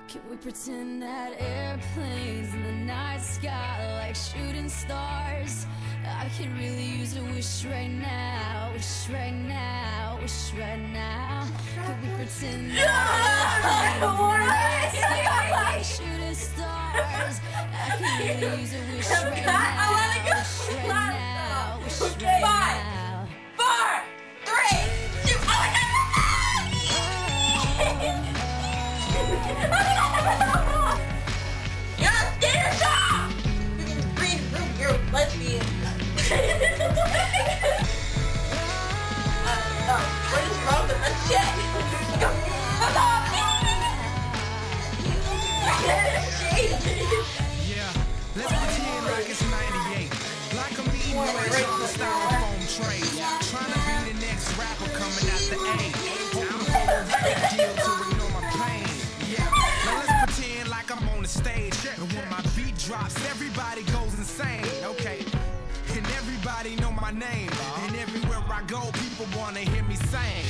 Can we pretend that airplanes in the night sky like shooting stars? I could really use a wish right now, wish right now, wish right now. Can we pretend that airplanes in the night sky like shooting stars? I could really use a wish right now, wish right now, wish right now. 5, 4, 3, 2, oh my God! You're a skater shop! You're a lesbian. What is wrong with that shit? Yeah, let's pretend like it's 98. Like I'm eating on the styrofoam tray. Trying to be the next rapper coming out the A. Hoping for a record deal to ignore my pain. Yeah, now let's pretend like I'm on the stage. And when my beat drops, everybody goes insane. Okay, and everybody know my name. And everywhere I go, people wanna hear me sing.